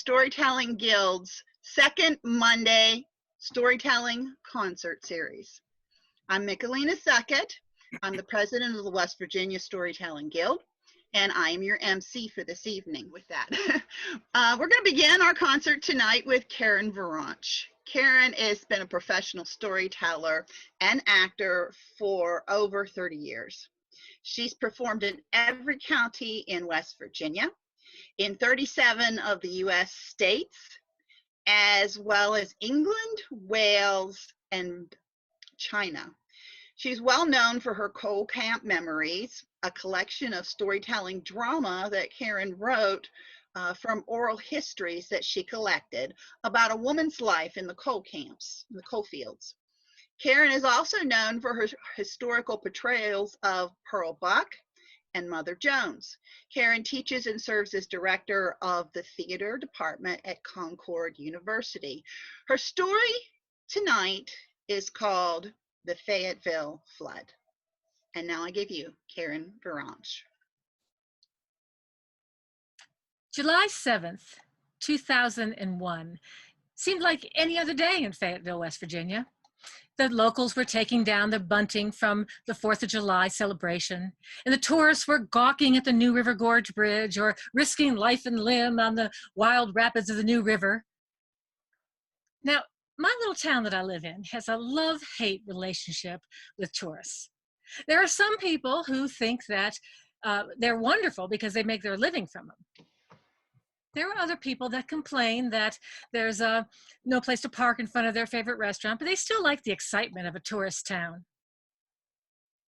Storytelling Guild's second Monday storytelling concert series. I'm Mikalena Zuckett. I'm the president of the West Virginia Storytelling Guild, and I am your MC for this evening with that. We're going to begin our concert tonight with Karen Vuranch. Karen has been a professional storyteller and actor for over 30 years. She's performed in every county in West Virginia, in 37 of the U.S. states, as well as England, Wales, and China. She's well known for her Coal Camp Memories, a collection of storytelling drama that Karen wrote from oral histories that she collected about a woman's life in the coal camps, in the coal fields. Karen is also known for her historical portrayals of Pearl Buck and Mother Jones. Karen teaches and serves as director of the theater department at Concord University. Her story tonight is called The Fayetteville Flood. And now I give you Karen Vuranch. July 7th, 2001 seemed like any other day in Fayetteville, West Virginia. The locals were taking down the bunting from the 4th of July celebration, and the tourists were gawking at the New River Gorge Bridge or risking life and limb on the wild rapids of the New River. Now, my little town that I live in has a love-hate relationship with tourists. There are some people who think that they're wonderful because they make their living from them. There are other people that complain that there's no place to park in front of their favorite restaurant, but they still like the excitement of a tourist town.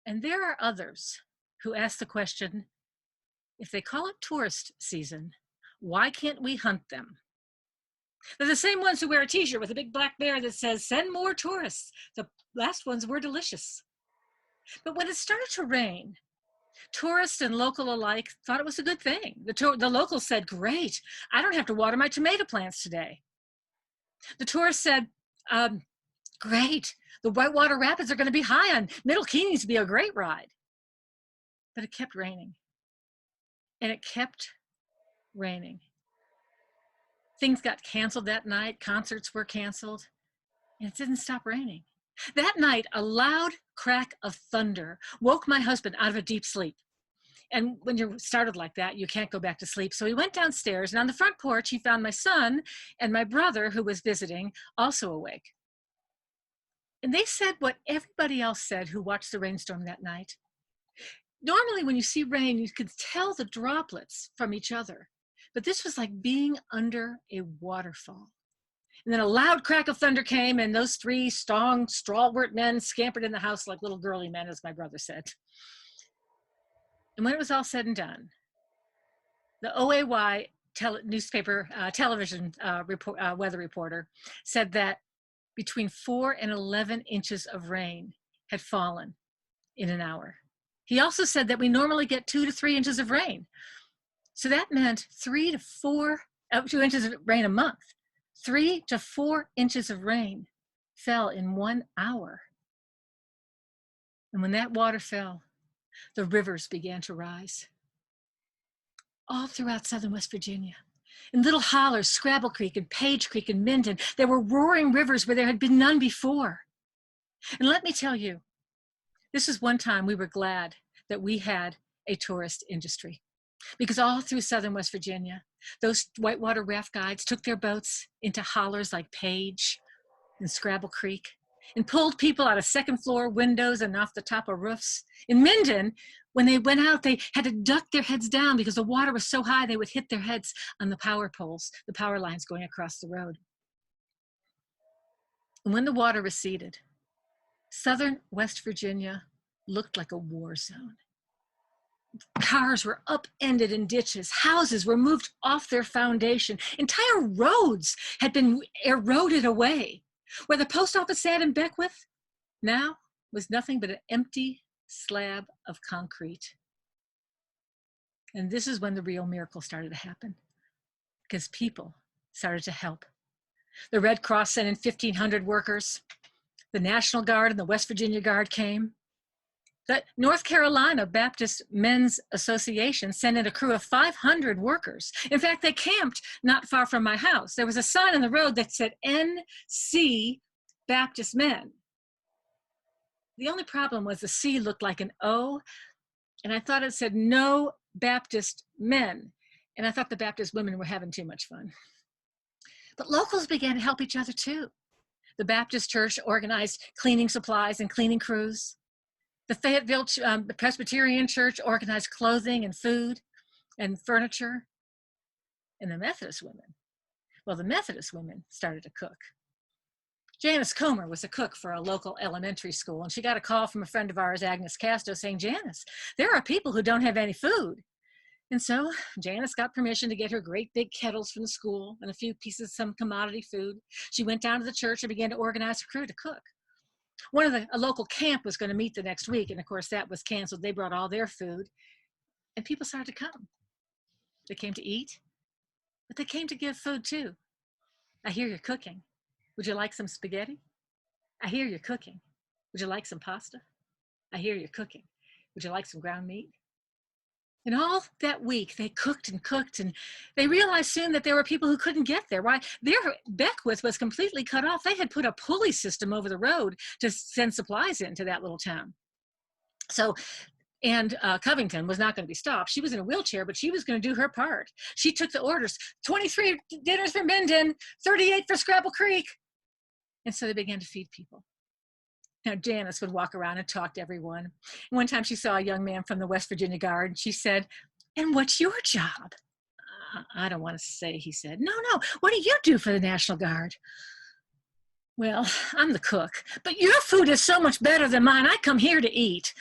And there are others who ask the question, if they call it tourist season, why can't we hunt them? They're the same ones who wear a t-shirt with a big black bear that says, "Send more tourists." The last ones were delicious. But when it started to rain, tourists and local alike thought it was a good thing. The locals said, "Great, I don't have to water my tomato plants today." The tourists said, "Great, the Whitewater Rapids are going to be high on Middle Key needs to be a great ride." But it kept raining, and it kept raining. Things got canceled that night, concerts were canceled, and it didn't stop raining. That night, a loud crack of thunder woke my husband out of a deep sleep. And when you're startled like that, you can't go back to sleep. So he went downstairs, and on the front porch, he found my son and my brother, who was visiting, also awake. And they said what everybody else said who watched the rainstorm that night. Normally, when you see rain, you can tell the droplets from each other. But this was like being under a waterfall. And then a loud crack of thunder came, and those three strong, stalwart men scampered in the house like little girly men, as my brother said. And when it was all said and done, the OAY television weather reporter said that between 4 and 11 inches of rain had fallen in an hour. He also said that we normally get 2 to 3 inches of rain. So that meant 2 inches of rain a month. 3 to 4 inches of rain fell in 1 hour. And when that water fell, the rivers began to rise. All throughout southern West Virginia, in little hollers, Scrabble Creek and Page Creek and Minden, there were roaring rivers where there had been none before. And let me tell you, this is one time we were glad that we had a tourist industry. Because all through southern West Virginia, those whitewater raft guides took their boats into hollers like Page and Scrabble Creek and pulled people out of second floor windows and off the top of roofs. In Minden, when they went out, they had to duck their heads down because the water was so high they would hit their heads on the power poles, the power lines going across the road. And when the water receded, southern West Virginia looked like a war zone. Cars were upended in ditches. Houses were moved off their foundation. Entire roads had been eroded away. Where the post office sat in Beckwith now was nothing but an empty slab of concrete. And this is when the real miracle started to happen, because people started to help. The Red Cross sent in 1,500 workers. The National Guard and the West Virginia Guard came. The North Carolina Baptist Men's Association sent in a crew of 500 workers. In fact, they camped not far from my house. There was a sign on the road that said NC Baptist Men. The only problem was the C looked like an O, and I thought it said No Baptist Men. And I thought the Baptist women were having too much fun. But locals began to help each other too. The Baptist church organized cleaning supplies and cleaning crews. The Fayetteville Presbyterian Church organized clothing and food and furniture. And the Methodist women started to cook. Janice Comer was a cook for a local elementary school, and she got a call from a friend of ours, Agnes Casto, saying, Janice, there are people who don't have any food. And so Janice got permission to get her great big kettles from the school and a few pieces of some commodity food. She went down to the church and began to organize her crew to cook. A local camp was going to meet the next week, and of course that was canceled. They brought all their food, and people started to come. They came to eat, but they came to give food too. I hear you're cooking. Would you like some spaghetti? I hear you're cooking. Would you like some pasta? I hear you're cooking. Would you like some ground meat? And all that week, they cooked, and they realized soon that there were people who couldn't get there. Why? Their Beckwith was completely cut off. They had put a pulley system over the road to send supplies into that little town. So, and Covington was not going to be stopped. She was in a wheelchair, but she was going to do her part. She took the orders, 23 dinners for Minden, 38 for Scrabble Creek. And so they began to feed people. Now, Janice would walk around and talk to everyone. And one time she saw a young man from the West Virginia Guard, and she said, and what's your job? I don't want to say, he said. No, what do you do for the National Guard? Well, I'm the cook, but your food is so much better than mine. I come here to eat.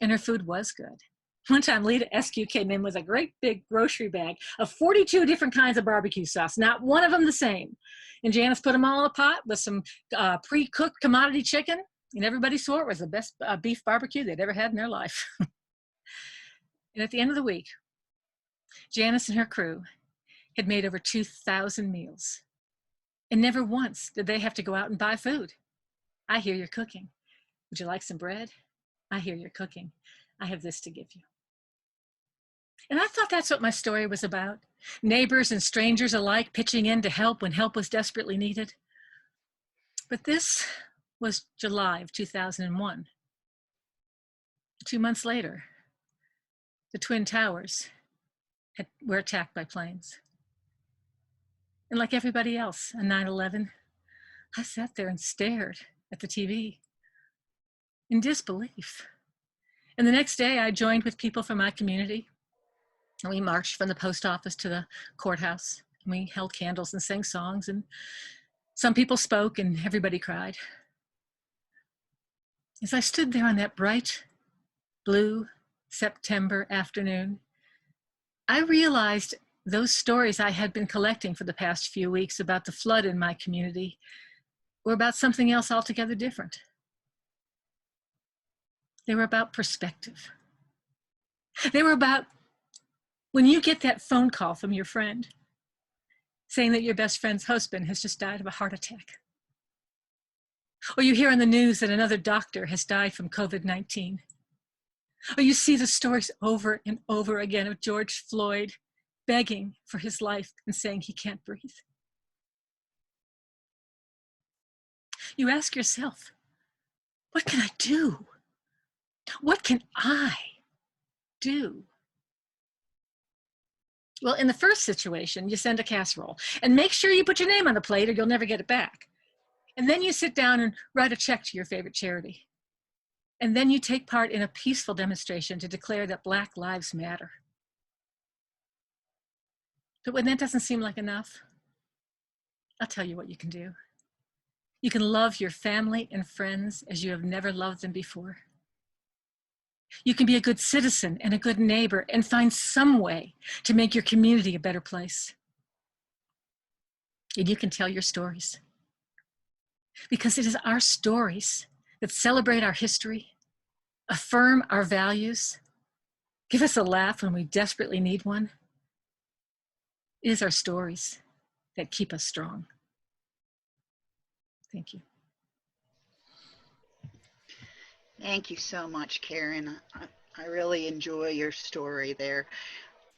And her food was good. One time, Lita SQ came in with a great big grocery bag of 42 different kinds of barbecue sauce, not one of them the same. And Janice put them all in a pot with some pre-cooked commodity chicken, and everybody swore it was the best beef barbecue they'd ever had in their life. And at the end of the week, Janice and her crew had made over 2,000 meals. And never once did they have to go out and buy food. I hear you're cooking. Would you like some bread? I hear you're cooking. I have this to give you. And I thought that's what my story was about. Neighbors and strangers alike pitching in to help when help was desperately needed. But this was July of 2001. 2 months later, the Twin Towers were attacked by planes. And like everybody else on 9/11, I sat there and stared at the TV in disbelief. And the next day I joined with people from my community, and we marched from the post office to the courthouse. And we held candles and sang songs, and some people spoke and everybody cried. As I stood there on that bright blue September afternoon, I realized those stories I had been collecting for the past few weeks about the flood in my community were about something else altogether different. They were about perspective. They were about when you get that phone call from your friend saying that your best friend's husband has just died of a heart attack. Or you hear on the news that another doctor has died from COVID-19. Or you see the stories over and over again of George Floyd begging for his life and saying he can't breathe. You ask yourself, what can I do? What can I do? Well, in the first situation, you send a casserole and make sure you put your name on the plate or you'll never get it back. And then you sit down and write a check to your favorite charity. And then you take part in a peaceful demonstration to declare that Black lives matter. But when that doesn't seem like enough, I'll tell you what you can do. You can love your family and friends as you have never loved them before. You can be a good citizen and a good neighbor and find some way to make your community a better place. And you can tell your stories. Because it is our stories that celebrate our history, affirm our values, give us a laugh when we desperately need one. It is our stories that keep us strong. Thank you. Thank you so much, Karen. I really enjoy your story there.